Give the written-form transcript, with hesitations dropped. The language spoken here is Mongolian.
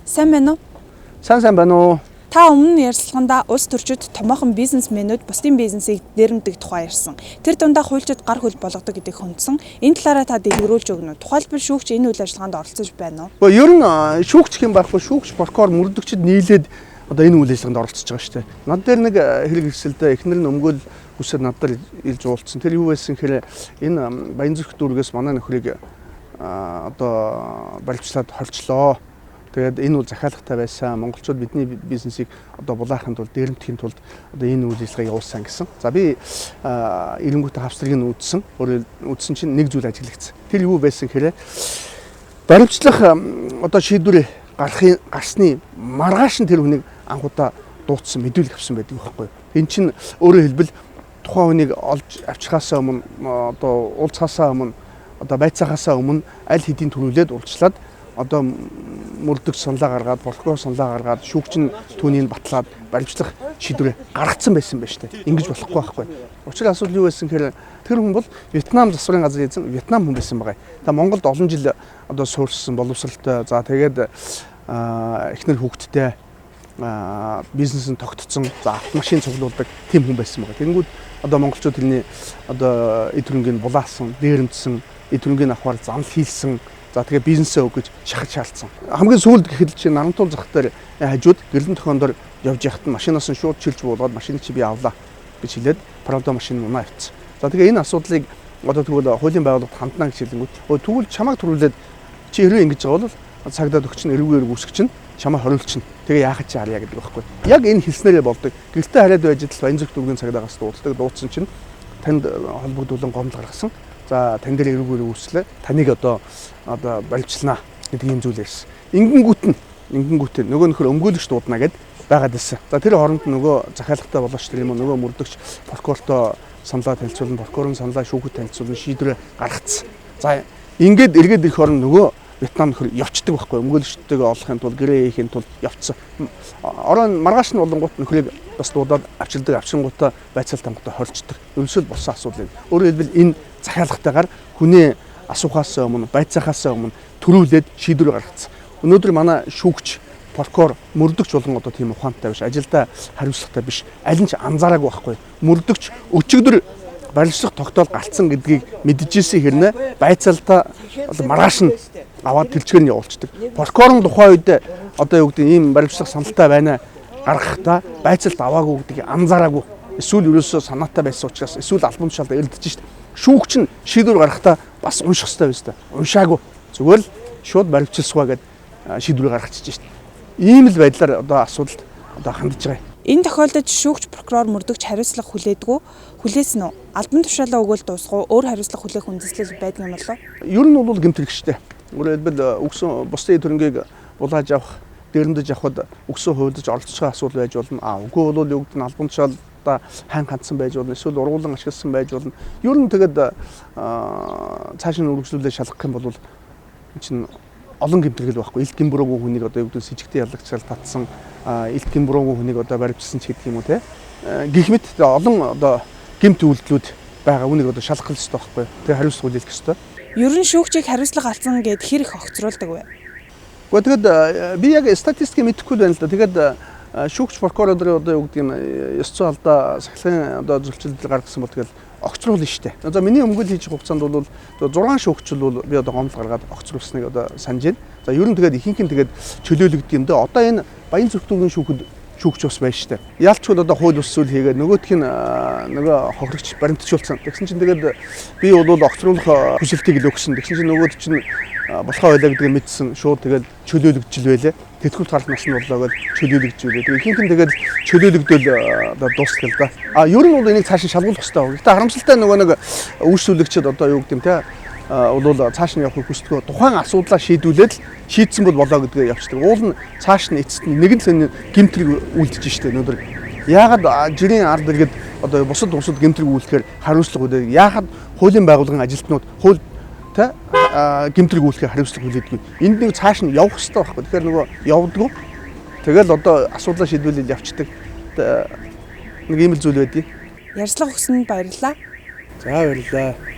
Сайн байна уу? Сайн байна уу? Та өмнө ярилцлаганда улс төрчид томоохон бизнесмэнүүд бусдын бизнесийг нэрмдэг тухай ярьсан. Тэр дундаа хуульчид гар хөл болгодог гэдгийг хүндсэн. Энэ талаараа та дэлгэрүүлж өгнө үү? Тухайлбал шүүгч энэ үйл ажиллагаанд оролцож байна уу? Ер нь шүүгч хэм байхгүй шүүгч прокурор мөрдөгчд нийлээд одоо энэ үйл ажиллагаанд оролцож байгаа шүү дээ. Над дээр нэг хэрэг ирсэлдээ эхнэр нь өмгөөл үсээр надад илж уулцсан. Тэр юу байсан гэхээр энэ Баянзүрх дүүргээс манай нөхрийг одоо барилчлаад хорчлоо. Тэгээд энэ бол захиалгатай байсан. Монголчууд бидний бизнесийг одоо булаахын тулд дээрэмтгэхийн тулд одоо энэ үйл ажиллагааг явуулсан гэсэн. За би эренгүүтээ хавцрыг нь үзсэн. Үзсэн чинь нэг зүйл ажиглагдсан. Тэр юу байсан гэхээр баримтлах одоо шийдвэр гарсны маргааш нь тэр хүнийг анхудаа дуудсан мэдүүлэг авсан байдаг байхгүй юу. Энэ чинь өөрөөр хэлбэл тухайн хүнийг олж авчихаасаа өмнө одоо уулзахаасаа өмнө одоо байцаагаасаа өмнө аль хэдийн төрүүлээд уулзлаад одоо мөрдөгч саналаа гаргаад, прокурор саналаа гаргаад, шүүгч нь түүнийг батлаад баримтлах шийдвэр гаргацсан байсан байж таа. Ингэж болохгүй байхгүй. Учир нь асуудал юу байсан гэхээр тэр хүн бол Вьетнам засварын газрын эзэн Вьетнам хүн байсан байгаа. Та Монголд олон жил одоо суурьсан, боловсралтай. За тэгээд эхнэр хүүхэдтэй бизнесэнд тогтцсон, за автомашин цуглуулдаг тийм хүн байсан байгаа. Тэнгүүд одоо монголчууд тэрний одоо эд хөрөнгийг булаасан, дээрэмдсэн, эд хөрөнгийг авахар зам хийлсэн. За тэгээ бизнесээ өгөж шахаж шаалцсан. Хамгийн сүүлд гэхэд чинь Нарантуул зах дээр хажууд гэрлэн тохиондор явж яхад нь машинаас нь шууд чилж буулгаад машиныг чи би авлаа гэж хэлээд Прадо машин унаа авчихсан. За тэгээ энэ асуудлыг одоо тэгвэл хуулийн байгууллагад хандна гэж хэлэнгүүт тэгвэл чамайг төрүүлээд чи хэрвээ ингэж байгаа бол цагдаад өгч нь эрүүгээр үүсгэж чинь чамайг хориулчихна. Тэгээ яахад чи харъя гэдэг байхгүй. Яг энэ хэлснээрээ болдог. Гэртээ хараад байж идэл Баянзүрх дүүргийн цагдаагаас дуудсан чинь танд холбогдуулан гомдол гаргасан. За тань дээр эрүүгээр үүслээ. Таныг одоо баримтлана гэдэг юм зүйл ярьсан. Ингэнгүүтээ нөгөө нөхөр өмгөөлөгч дуудана гэд байгаад байсан. За тэр хооронд нөгөө захиалгатай болооч тэр юм нөгөө мөрдөгч прокурортой саналаа танилцуулна, прокурорын саналаа шүүхэд танилцуулна, шийдвэр гаргацсан. За ингээд эргээд ирэх хооронд нөгөө Вьетнам нөхөр явцдаг байхгүй өмгөөлөгчтэйгээ олохын тулд гэрээ хийхин тулд явцсан. Орон маргааш нь болонгууд нөхрийг бас дуудаад авчиргуудаа байцаалт хамгаалалтаа хорчдог. Ерөөсөө болсон асуудал юм. Өөрөөр хэлбэл энэ захиалгатайгаар хүнээ асуухаас өмнө, байцаахаас өмнө төрүүлээд шийдвэр гаргацсан. Өнөөдөр манай шүүгч, прокурор, мөрдөгч болгон одоо тийм ухаантай биш, ажилдаа хариуцлагатай биш, аль нь ч анзаараагүй байхгүй. Мөрдөгч өчигдөр барилчлах тогтоол галтсан гэдгийг мэдчихсэн хэрнээ байцаалтаа одоо маргааш нь аваад тэлцгээр нь явуулцдаг. Прокурорын тухайн үед одоо юу гэдэг ийм баримтлах саналтай байна гаргахдаа байцаалт аваагүй гэдгийг анзаараагүй. Эсвэл ерөөсөө санаатай байсан учраас эсвэл албан тушаалд эрдэж шít. Шүүгч нь шийдвэр гаргахтаа бас унших хэрэгтэй байсан. Уншаагүй. Зүгээр л шууд баримтчилсгаа гэд шийдвэр гаргачихж шít. Ийм л байдлаар одоо асуудалд одоо хандж байгаа юм. Энэ тохиолдолд шүүгч прокурор мөрдөгч хариуцлага хүлээдэггүй. Хүлээсэн үү? Албан тушаалаа өгөөл дуусгав. Өөр хариуцлага хүлээх үндэслэл байдаг юм болов? Ер нь бол гэмт хэрэгштэй. Өөрөөр хэлбэл өгсөн бусдын төрөнгийг булааж авах, дээрэмдэж авахд өгсөн хувьдж оролцож байгаа асуудал байж болно. Үгүй бол юу гэдэг нь албан тушаалда хайн хандсан байж болно. Эсвэл ургуулсан ашигласан байж болно. Ер нь тэгээд цааш нь үргэлжлүүлээ шалгах юм бол чинь олон гэмтэргэл байхгүй. Илт гимбуруугүй хүнийг одоо юу гэдэг сэжигтэй яллагчаал татсан, илт гимбуруугүй хүнийг одоо баримтсан ч гэдэг юм уу те. Гэх мэт олон одоо гэмт үйлдэлүүд байгаа. Үнийг одоо шалгах хэрэгтэй байхгүй. Тэгээ хариуцлага хүлээх хэрэгтэй. Ер нь шүүгчийг хариуцлага алдсан гэд хэр их огцруулдаг вэ? Гэхдээ тэгээд би яг статистикийг мэдэхгүй байна л да. Тэгээд шүүгч прокурор одоо юу гэдэг нь ёс зүйн алдаа сахилгын одоо зөвчлөлт гаргасан бол тэгэл огцруулна штэ. Одоо миний өмгөөл хийж хугацаанд бол 6 шүүгч бол би одоо гомдол гаргаад огцруулсныг одоо санаж байна. За ер нь тэгээд ихэнх нь тэгээд чөлөөлөгдөг юм да. Одоо энэ Баянзүрх дүүргийн шүүгч бас байна штэ. Яалчгүй одоо хууль ус зүйл хийгээд нөгөөх нь нөгөө хохирогч баримтжуулсан. Тэгсэн чинь тэгээд би бол огцруулах хүсэлтийг л өгсөн. Тэгсэн чинь нөгөөд чинь болохоо байлаа гэдгийг мэдсэн. Шууд тэгээд чөлөөлөгдөл байлаа. Тэтгэврт гарах нас нь боллоо гэж чөлөөлөгдөж. Тэгээд ихэнх нь тэгээд чөлөөлөгдөл одоо дуусгал да. Ер нь бол энийг цааш нь шалгуулах хэрэгтэй. Гэхдээ харамсалтай нөгөө нэг үйлчлүүлэгчид одоо юу гэдэг юм те бол цааш нь явахыг хүсдэг. Тухайн асуудлаа шийдүүлээд шийдсэн бол болоо гэдгээ явчихдаг. Уул нь цааш нь эцэст нь нэгэн цэний гэмтрэг үлдэж штэ өнөөдөр. Яагаад жирийн ард иргэд одоо бусад гэмтрэг үлдэхээр хариуцлага үлээ. Яагаад хуулийн байгууллагын ажилтнууд хууль та гэмтрэг үлдэхээр хариуцлага хүлээдэггүй. Энд нэг цааш нь явах хэрэгтэй байхгүй. Тэгэхээр нөгөө явдггүй. Тэгэл одоо асуудлаа шийдвүүлээд явчихдаг. Нэг ийм л зүйл байдгийг. Ярьцлага өгсөнд баярлалаа. За баярлалаа.